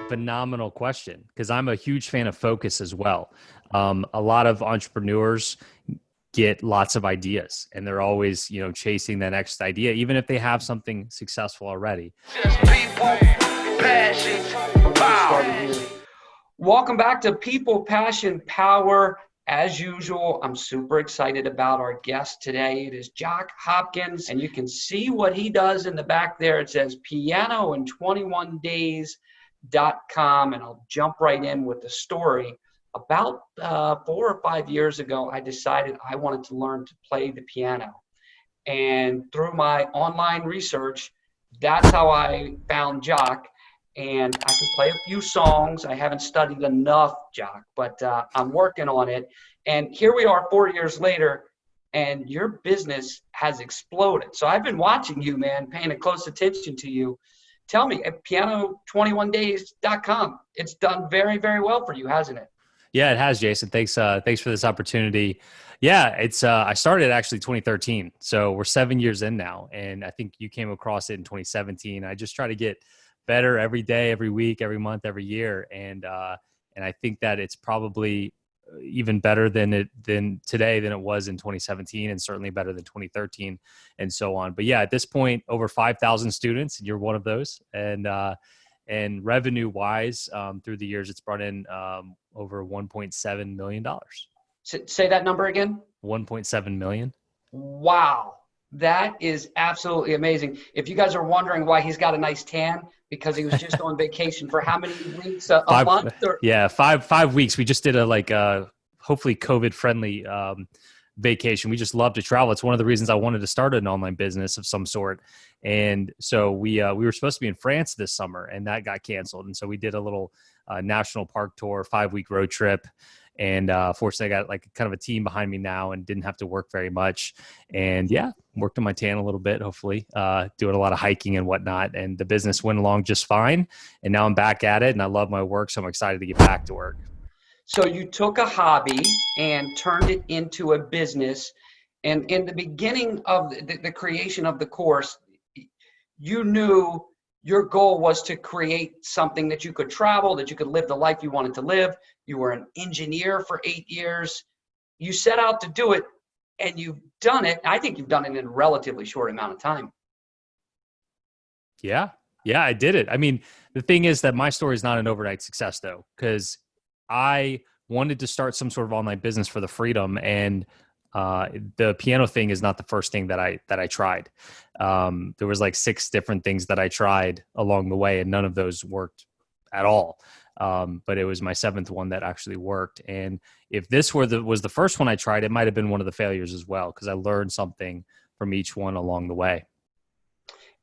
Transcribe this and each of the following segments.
Phenomenal question, because I'm a huge fan of focus as well. A lot of entrepreneurs get lots of ideas and they're always, chasing the next idea, even if they have something successful already. Just people, passion, power. Welcome back to People, Passion, Power. As usual, I'm super excited about our guest today. It is Jacques Hopkins, and you can see what he does in the back there. It says piano in 21 days.com, and I'll jump right in with the story. About 4 or 5 years ago, I decided I wanted to learn to play the piano. And through my online research, that's how I found Jacques. And I can play a few songs. I haven't studied enough, Jacques, but I'm working on it. And here we are 4 years later, and your business has exploded. So I've been watching you, man, paying a close attention to you. Tell me, at piano21days.com, it's done very, very well for you, hasn't it? Yeah, it has, Jason. Thanks for this opportunity. Yeah, it's I started actually 2013. So we're 7 years in now. And I think you came across it in 2017. I just try to get better every day, every week, every month, every year. And I think that it's probably even better than today than it was in 2017, and certainly better than 2013 and so on. But yeah, at this point, over 5,000 students, and you're one of those. And revenue wise, through the years, it's brought in over $1.7 million. Say that number again. 1.7 million. Wow. That is absolutely amazing. If you guys are wondering why he's got a nice tan, because he was just on vacation for how many weeks? A month? Or? Yeah, 5 weeks. We just did a hopefully COVID friendly vacation. We just love to travel. It's one of the reasons I wanted to start an online business of some sort. And so we were supposed to be in France this summer, and that got canceled. And so we did a little national park tour, 5-week road trip. And fortunately, I got like kind of a team behind me now and didn't have to work very much. And yeah, worked on my tan a little bit, hopefully, doing a lot of hiking and whatnot. And the business went along just fine. And now I'm back at it, and I love my work. So I'm excited to get back to work. So you took a hobby and turned it into a business. And in the beginning of the creation of the course, you knew your goal was to create something that you could travel, that you could live the life you wanted to live. You were an engineer for 8 years. You set out to do it, and you've done it. I think you've done it in a relatively short amount of time. Yeah, I did it. I mean, the thing is that my story is not an overnight success, though, because I wanted to start some sort of online business for the freedom, and the piano thing is not the first thing that I tried. There was like 6 different things that I tried along the way, and none of those worked at all. But it was my 7th one that actually worked. And if this was the first one I tried, it might have been one of the failures as well, because I learned something from each one along the way.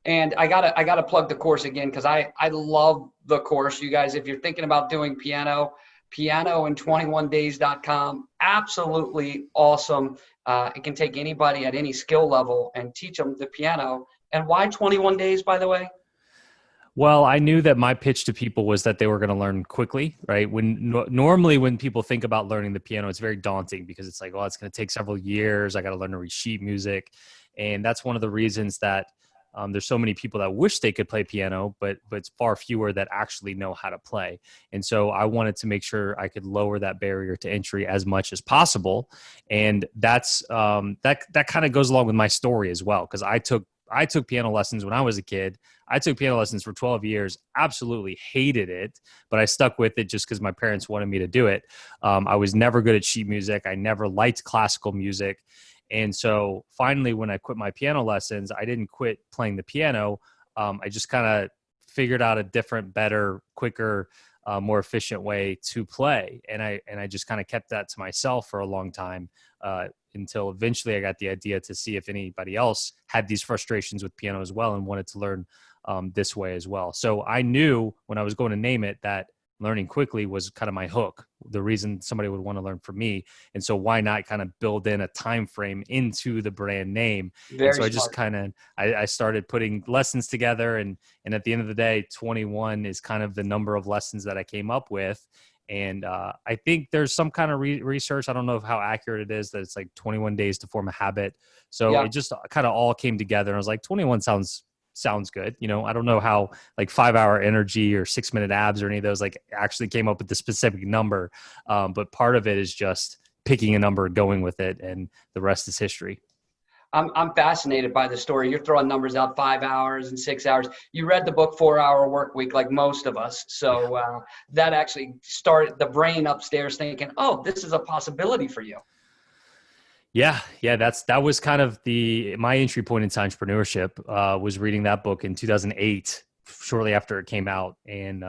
And I gotta plug the course again, because I love the course. You guys, if you're thinking about doing piano in 21days.com, absolutely awesome. It can take anybody at any skill level and teach them the piano. And why 21 days, by the way? Well, I knew that my pitch to people was that they were going to learn quickly, right? Normally when people think about learning the piano, it's very daunting, because it's like, well, it's going to take several years. I got to learn to read sheet music. And that's one of the reasons that there's so many people that wish they could play piano, but it's far fewer that actually know how to play. And so I wanted to make sure I could lower that barrier to entry as much as possible. And that's that kind of goes along with my story as well, because I took piano lessons when I was a kid. I took piano lessons for 12 years, absolutely hated it, but I stuck with it just because my parents wanted me to do it. I was never good at sheet music. I never liked classical music. And so finally, when I quit my piano lessons, I didn't quit playing the piano. I just kind of figured out a different, better, quicker, more efficient way to play. And I just kind of kept that to myself for a long time, until eventually I got the idea to see if anybody else had these frustrations with piano as well and wanted to learn this way as well. So I knew when I was going to name it that learning quickly was kind of my hook, the reason somebody would want to learn from me. And so why not kind of build in a time frame into the brand name? And so I just kind of, I started putting lessons together, and at the end of the day, 21 is kind of the number of lessons that I came up with. And I think there's some kind of research, I don't know how accurate it is, that it's like 21 days to form a habit. So It just kind of all came together. And I was like, 21 sounds sounds good. You know, I don't know how like 5-hour energy or 6-minute abs or any of those like actually came up with the specific number. But part of it is just picking a number, going with it, and the rest is history. I'm fascinated by the story. You're throwing numbers out, 5 hours and 6 hours. You read the book 4 Hour Work Week like most of us. So that actually started the brain upstairs thinking, oh, this is a possibility for you. Yeah. That was kind of my entry point into entrepreneurship, was reading that book in 2008, shortly after it came out. And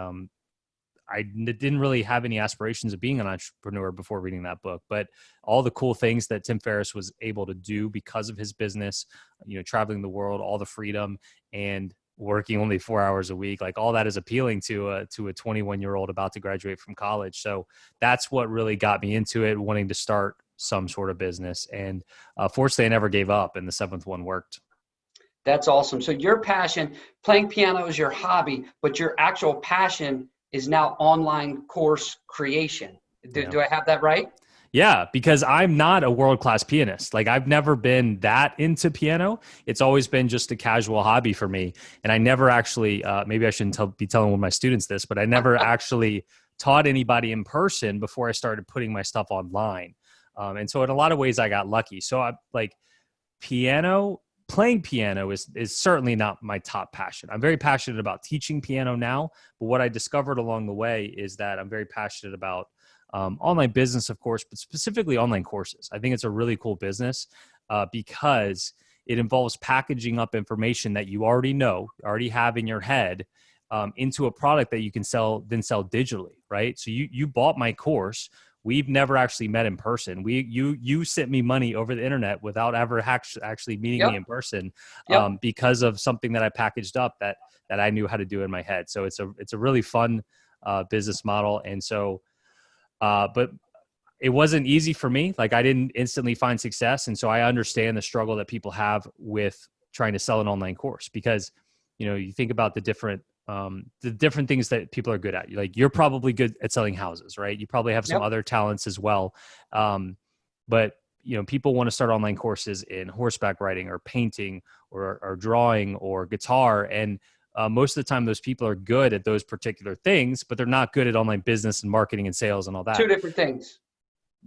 I didn't really have any aspirations of being an entrepreneur before reading that book, but all the cool things that Tim Ferriss was able to do because of his business, you know, traveling the world, all the freedom, and working only 4 hours a week, like all that is appealing to a 21-year-old about to graduate from college. So that's what really got me into it, wanting to start some sort of business. And fortunately, I never gave up, and the seventh one worked. That's awesome. So your passion, playing piano is your hobby, but your actual passion is now online course creation. Do I have that right? Yeah, because I'm not a world-class pianist. Like I've never been that into piano. It's always been just a casual hobby for me. And I never actually, maybe I shouldn't be telling one of my students this, but I never actually taught anybody in person before I started putting my stuff online. And so in a lot of ways I got lucky. So I like playing piano is certainly not my top passion. I'm very passionate about teaching piano now, but what I discovered along the way is that I'm very passionate about online business, of course, but specifically online courses. I think it's a really cool business because it involves packaging up information that you already have in your head into a product that you can sell digitally, right? So you bought my course. We've never actually met in person. You sent me money over the internet without ever actually meeting me in person, because of something that I packaged up that I knew how to do in my head. So it's a really fun business model. And so, but it wasn't easy for me. Like I didn't instantly find success. And so I understand the struggle that people have with trying to sell an online course, because, you know, you think about the different things that people are good at. Like you're probably good at selling houses, right? You probably have some other talents as well. But you know, people want to start online courses in horseback riding or painting or drawing or guitar. And most of the time those people are good at those particular things, but they're not good at online business and marketing and sales and all that. Two different things.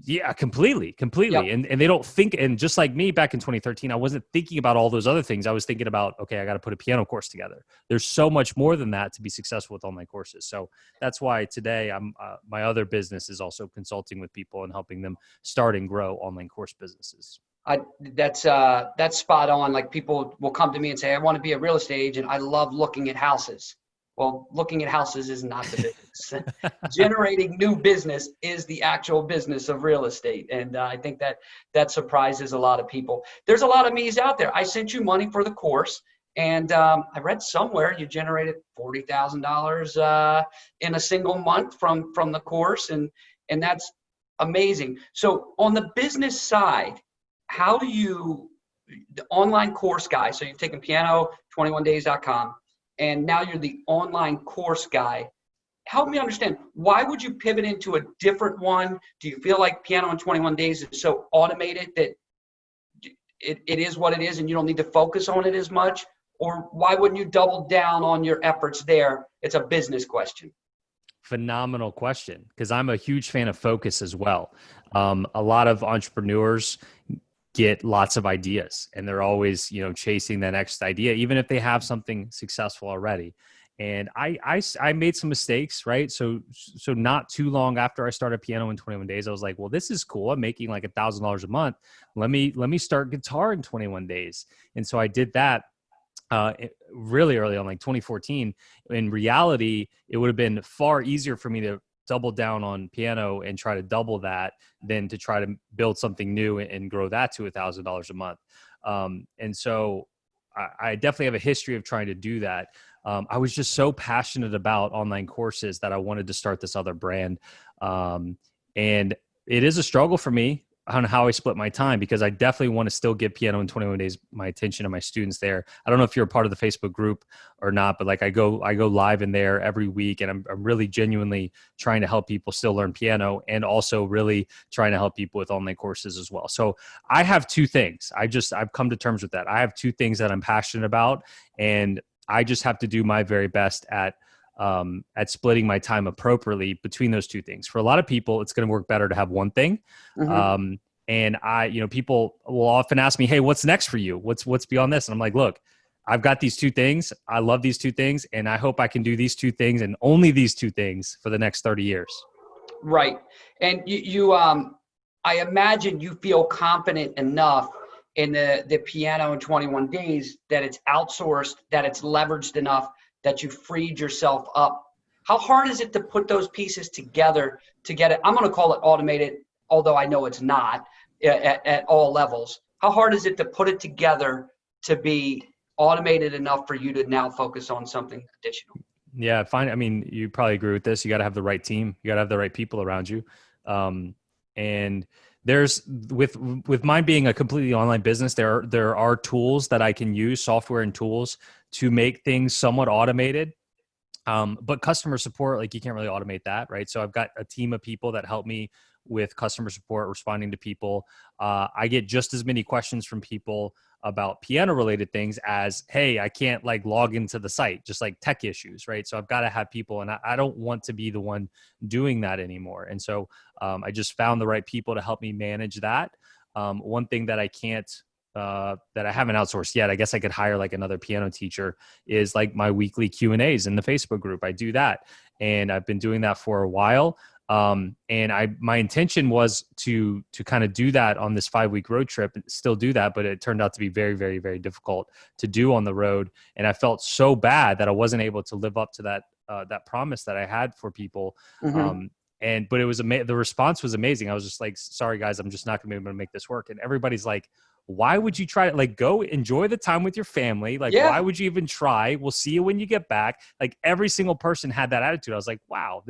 Yeah, completely. Yep. And they don't think, and just like me back in 2013, I wasn't thinking about all those other things. I was thinking about, okay, I got to put a piano course together. There's so much more than that to be successful with online courses. So that's why today my other business is also consulting with people and helping them start and grow online course businesses. That's spot on. Like people will come to me and say, I want to be a real estate agent. I love looking at houses. Well, looking at houses is not the business. Generating new business is the actual business of real estate. And I think that surprises a lot of people. There's a lot of me's out there. I sent you money for the course, and I read somewhere you generated $40,000 in a single month from the course, and that's amazing. So on the business side, how do you, the online course guy, so you've taken piano21days.com, and now you're the online course guy. Help me understand, why would you pivot into a different one? Do you feel like Piano in 21 Days is so automated that it is what it is and you don't need to focus on it as much? Or why wouldn't you double down on your efforts there? It's a business question. Phenomenal question, because I'm a huge fan of focus as well. A lot of entrepreneurs get lots of ideas and they're always, you know, chasing the next idea, even if they have something successful already. And I made some mistakes, right? So not too long after I started Piano in 21 Days, I was like, well, this is cool. I'm making like $1,000 a month. Let me start guitar in 21 days. And so I did that really early on, like 2014. In reality, it would have been far easier for me to double down on piano and try to double that than to try to build something new and grow that to $1,000 a month. And so I definitely have a history of trying to do that. I was just so passionate about online courses that I wanted to start this other brand. And it is a struggle for me. on how I split my time, because I definitely want to still give Piano in 21 Days my attention to my students there. I don't know if you're a part of the Facebook group or not, but like I go live in there every week, and I'm really genuinely trying to help people still learn piano, and also really trying to help people with online courses as well. So I have two things. I've come to terms with that. I have two things that I'm passionate about, and I just have to do my very best at splitting my time appropriately between those two things. For a lot of people, it's going to work better to have one thing. Mm-hmm. And people will often ask me, "Hey, what's next for you? What's beyond this?" And I'm like, "Look, I've got these two things. I love these two things, and I hope I can do these two things and only these two things for the next 30 years." Right. And I imagine you feel confident enough in the piano in 21 days that it's outsourced, that it's leveraged enough, that you freed yourself up. How hard is it to put those pieces together to get it? I'm going to call it automated, although I know it's not at all levels. How hard is it to put it together to be automated enough for you to now focus on something additional? Yeah, fine. I mean, you probably agree with this. You got to have the right team. You got to have the right people around you. And there's with mine being a completely online business, there are tools that I can use, software and tools to make things somewhat automated. But customer support, like you can't really automate that, right? So I've got a team of people that help me with customer support, responding to people. I get just as many questions from people about piano related things as, hey, I can't like log into the site, just like tech issues, right? So I've got to have people, and I don't want to be the one doing that anymore. And so I just found the right people to help me manage that. One thing that I can't that I haven't outsourced yet, I guess I could hire like another piano teacher, is like my weekly Q&As in the Facebook group. I do that, and I've been doing that for a while. And my intention was to kind of do that on this 5-week road trip, and still do that, but it turned out to be very, very, very difficult to do on the road. And I felt so bad that I wasn't able to live up to that promise that I had for people. Mm-hmm. But it was the response was amazing. I was just like, sorry guys, I'm just not gonna be able to make this work. And everybody's like, why would you try to like go enjoy the time with your family? Like, Yeah. why would you even try? We'll see you when you get back. Like every single person had that attitude. I was like, wow,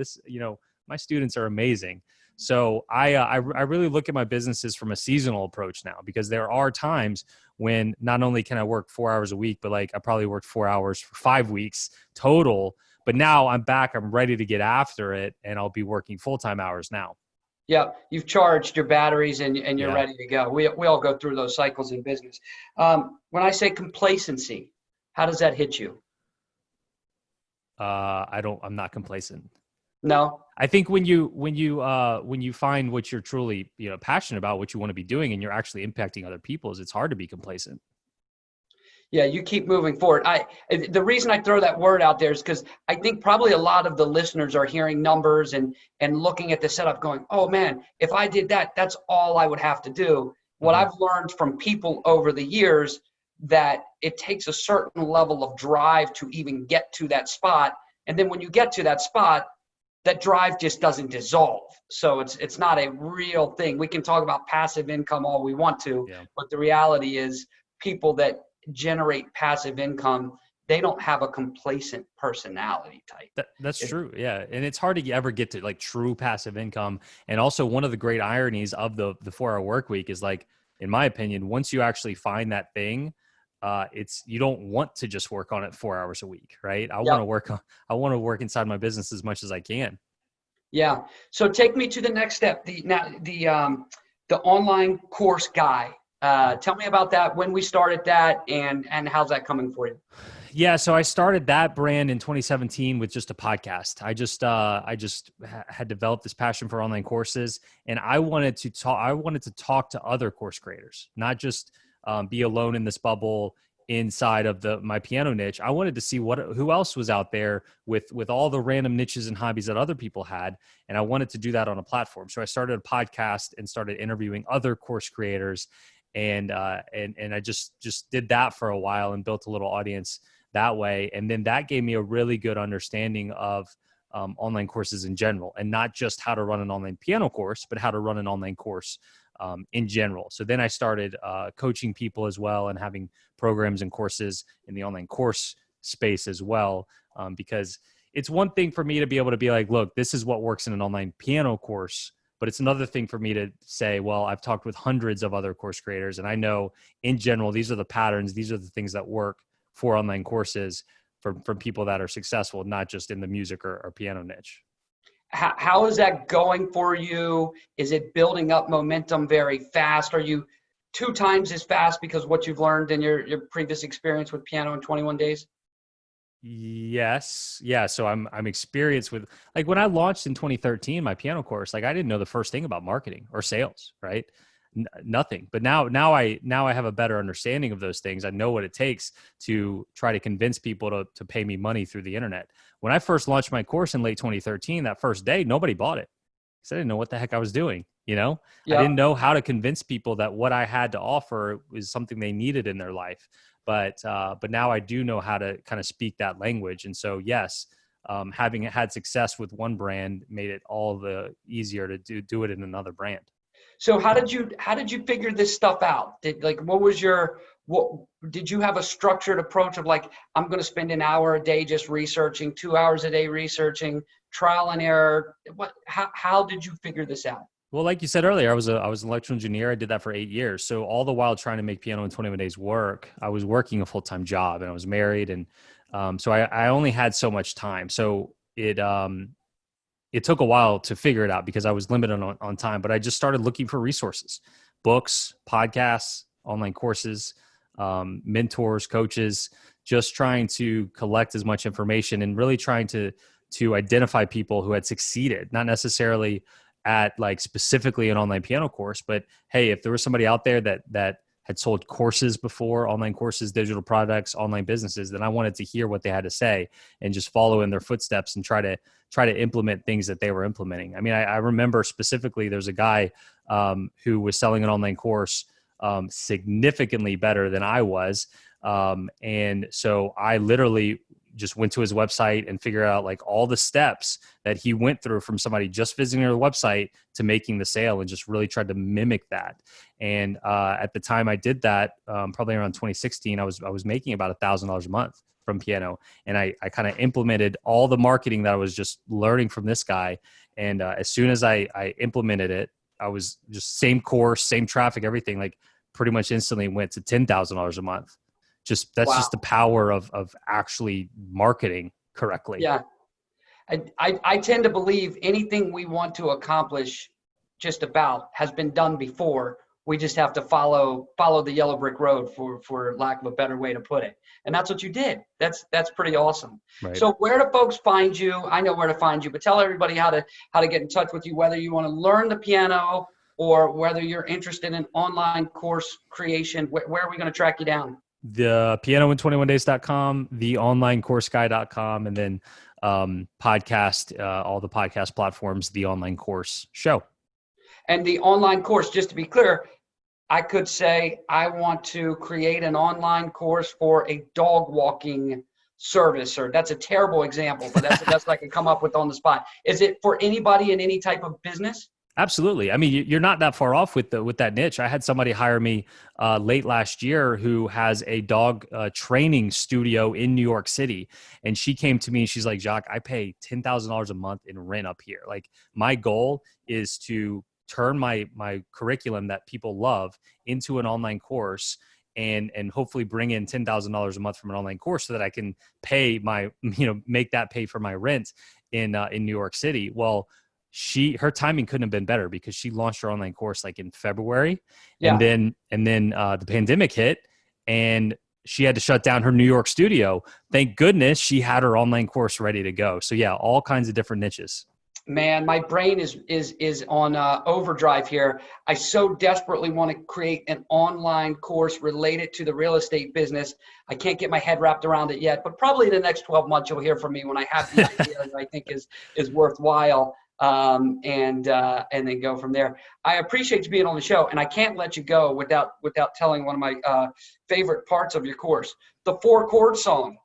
my students are amazing. So I really look at my businesses from a seasonal approach now, because there are times when not only can I work 4 hours a week, but like I probably worked 4 hours for 5 weeks total. But now I'm back, I'm ready to get after it, and I'll be working full-time hours now. Yeah, you've charged your batteries and you're Yeah. ready to go. We all go through those cycles in business. When I say complacency, how does that hit you? I'm not complacent. No? I think when you find what you're truly, passionate about, what you want to be doing, and you're actually impacting other people's, it's hard to be complacent. Yeah, you keep moving forward. The reason I throw that word out there is because I think probably a lot of the listeners are hearing numbers and looking at the setup going, oh man, if I did that, that's all I would have to do. What Mm-hmm. I've learned from people over the years, that it takes a certain level of drive to even get to that spot. And then when you get to that spot, that drive just doesn't dissolve. So it's not a real thing. We can talk about passive income all we want to, Yeah. but the reality is people that generate passive income, they don't have a complacent personality type. That's true. Yeah. And it's hard to ever get to like true passive income. And also one of the great ironies of the 4-hour work week is, like, in my opinion, once you actually find that thing, you don't want to just work on it 4 hours a week, right? I Yep. want to work inside my business as much as I can. Yeah. So take me to the next step. The online course guy. Tell me about that, when we started that, and how's that coming for you? Yeah, so I started that brand in 2017 with just a podcast. I just had developed this passion for online courses, and I wanted to talk. I wanted to talk to other course creators, not just be alone in this bubble inside of my piano niche. I wanted to see who else was out there with all the random niches and hobbies that other people had, and I wanted to do that on a platform. So I started a podcast and started interviewing other course creators, and I just did that for a while and built a little audience that way. And then that gave me a really good understanding of online courses in general, and not just how to run an online piano course, but how to run an online course in general. So then I started coaching people as well, and having programs and courses in the online course space as well, because it's one thing for me to be able to be like, look, this is what works in an online piano course, But it's another thing for me to say, well, I've talked with hundreds of other course creators, and I know in general, these are the patterns, these are the things that work for online courses from people that are successful, not just in the music or piano niche. How is that going for you? Is it building up momentum very fast? Are you 2 times as fast because what you've learned in your previous experience with piano in 21 days? Yes. Yeah. So I'm experienced with, like, when I launched in 2013, my piano course, like I didn't know the first thing about marketing or sales, right? Nothing. But now I have a better understanding of those things. I know what it takes to try to convince people to pay me money through the internet. When I first launched my course in late 2013, that first day, nobody bought it because I didn't know what the heck I was doing. I Yeah. didn't know how to convince people that what I had to offer was something they needed in their life. But now I do know how to kind of speak that language. And so, yes, having had success with one brand made it all the easier to do it in another brand. So how did you figure this stuff out? What did you have a structured approach of, like, I'm going to spend an hour a day just researching, 2 hours a day researching, trial and error? How did you figure this out? Well, like you said earlier, I was an electrical engineer. I did that for 8 years. So all the while trying to make piano in 21 days work, I was working a full-time job and I was married. And so I only had so much time. So it took a while to figure it out because I was limited on time, but I just started looking for resources, books, podcasts, online courses, mentors, coaches, just trying to collect as much information and really trying to identify people who had succeeded, not necessarily at like specifically an online piano course, but hey, if there was somebody out there that had sold courses before, online courses, digital products, online businesses, then I wanted to hear what they had to say and just follow in their footsteps and try to implement things that they were implementing. I mean, I remember specifically there's a guy who was selling an online course significantly better than I was. And so I literally just went to his website and figured out like all the steps that he went through from somebody just visiting their website to making the sale, and just really tried to mimic that. And at the time I did that, probably around 2016, I was making about $1,000 a month from piano. And I kind of implemented all the marketing that I was just learning from this guy. And as soon as I implemented it, I was just same course, same traffic, everything, like pretty much instantly went to $10,000 a month. That's Wow. just the power of actually marketing correctly. Yeah. I tend to believe anything we want to accomplish just about has been done before. We just have to follow the yellow brick road, for lack of a better way to put it. And that's what you did. That's pretty awesome. Right. So where do folks find you? I know where to find you, but tell everybody how to get in touch with you, whether you want to learn the piano or whether you're interested in online course creation. Where are we going to track you down? The pianoin21days.com, the onlinecourseguy.com, and then podcast, all the podcast platforms, the online course show. And the online course, just to be clear, I could say I want to create an online course for a dog walking service, or that's a terrible example, but that's the best I can come up with on the spot. Is it for anybody in any type of business? Absolutely. I mean, you're not that far off with that niche. I had somebody hire me late last year who has a dog training studio in New York City. And she came to me and she's like, Jacques, I pay $10,000 a month in rent up here. Like, my goal is to turn my curriculum that people love into an online course and hopefully bring in $10,000 a month from an online course so that I can pay make that pay for my rent in New York City. Well, her timing couldn't have been better because she launched her online course like in February. Yeah. And then the pandemic hit and she had to shut down her New York studio. Thank goodness she had her online course ready to go. So yeah, all kinds of different niches. Man, my brain is on overdrive here. I so desperately want to create an online course related to the real estate business. I can't get my head wrapped around it yet, but probably in the next 12 months you'll hear from me when I have the idea that I think is worthwhile. And then go from there. I appreciate you being on the show, and I can't let you go without telling one of my favorite parts of your course, the 4-chord song.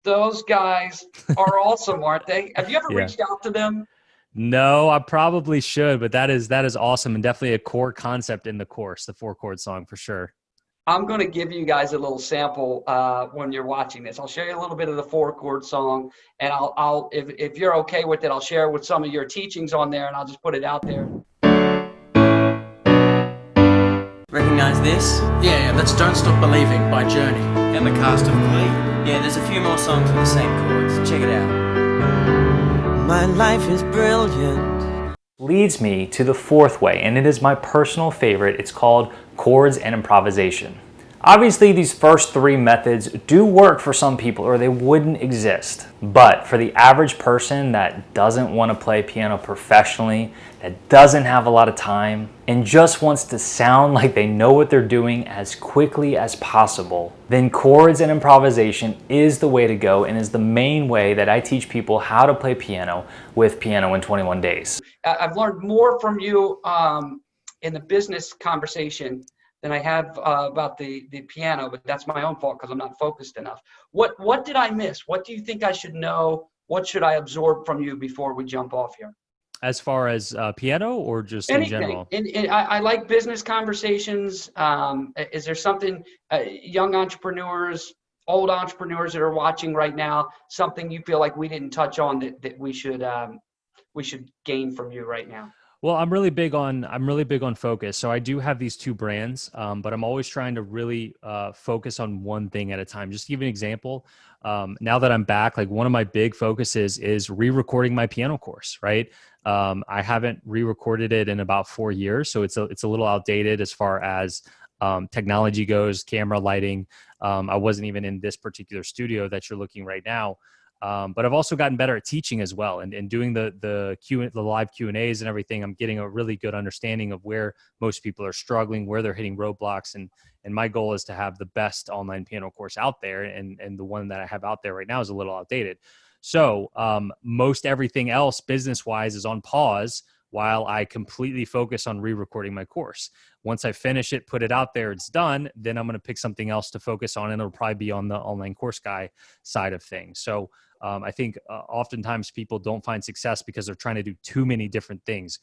Those guys are awesome, aren't they? Have you ever reached out to them? No, I probably should, but that is awesome and definitely a core concept in the course, the 4-chord song for sure. I'm going to give you guys a little sample when you're watching this. I'll show you a little bit of the 4-chord song, and I'll if you're okay with it, I'll share with some of your teachings on there, and I'll just put it out there. recognize this? Yeah, that's Don't Stop Believing by Journey. And the cast of Glee. Yeah, there's a few more songs with the same chords. Check it out. My life is brilliant. Leads me to the fourth way, and it is my personal favorite. It's called Chords and Improvisation. Obviously, these first three methods do work for some people or they wouldn't exist. But for the average person that doesn't want to play piano professionally, that doesn't have a lot of time, and just wants to sound like they know what they're doing as quickly as possible, then chords and improvisation is the way to go and is the main way that I teach people how to play piano with Piano in 21 Days. I've learned more from you in the business conversation than I have about the piano, but that's my own fault because I'm not focused enough. What did I miss? What do you think I should know? What should I absorb from you before we jump off here? As far as piano or just Anything. in general? And I like business conversations. Is there something young entrepreneurs, old entrepreneurs that are watching right now, something you feel like we didn't touch on that we should gain from you right now? Well, I'm really big on focus. So I do have these two brands, but I'm always trying to really focus on one thing at a time. Just to give you an example, now that I'm back, like one of my big focuses is re-recording my piano course, right? I haven't re-recorded it in about 4 years. So it's a little outdated as far as technology goes, camera lighting. I wasn't even in this particular studio that you're looking right now. But I've also gotten better at teaching as well, and doing the live Q&As and everything. I'm getting a really good understanding of where most people are struggling, where they're hitting roadblocks, and my goal is to have the best online piano course out there. And the one that I have out there right now is a little outdated. So most everything else business wise is on pause while I completely focus on re-recording my course. Once I finish it, put it out there, it's done, then I'm going to pick something else to focus on, and it'll probably be on the online course guy side of things. So I think oftentimes people don't find success because they're trying to do too many different things,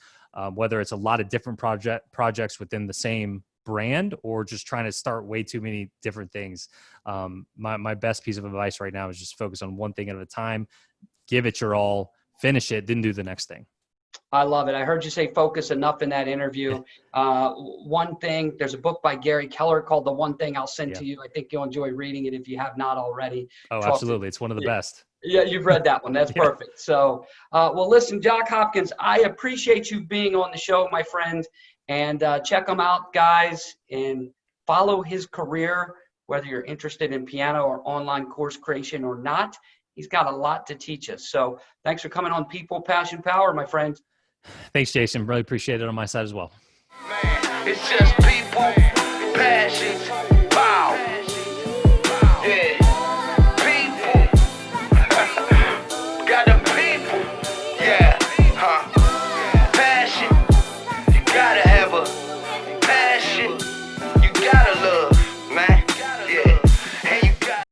whether it's a lot of different projects within the same brand or just trying to start way too many different things. My best piece of advice right now is just focus on one thing at a time, give it your all, finish it, then do the next thing. I love it. I heard you say focus enough in that interview. One thing, there's a book by Gary Keller called The One Thing I'll Send to You. I think you'll enjoy reading it if you have not already. Oh, absolutely. It's one of the best. Yeah, you've read that one. That's perfect. So, well, listen, Jacques Hopkins, I appreciate you being on the show, my friend. And check him out, guys, and follow his career, whether you're interested in piano or online course creation or not. He's got a lot to teach us. So thanks for coming on People, Passion, Power, my friend. Thanks, Jason. Really appreciate it on my side as well. Man, it's just people, passion,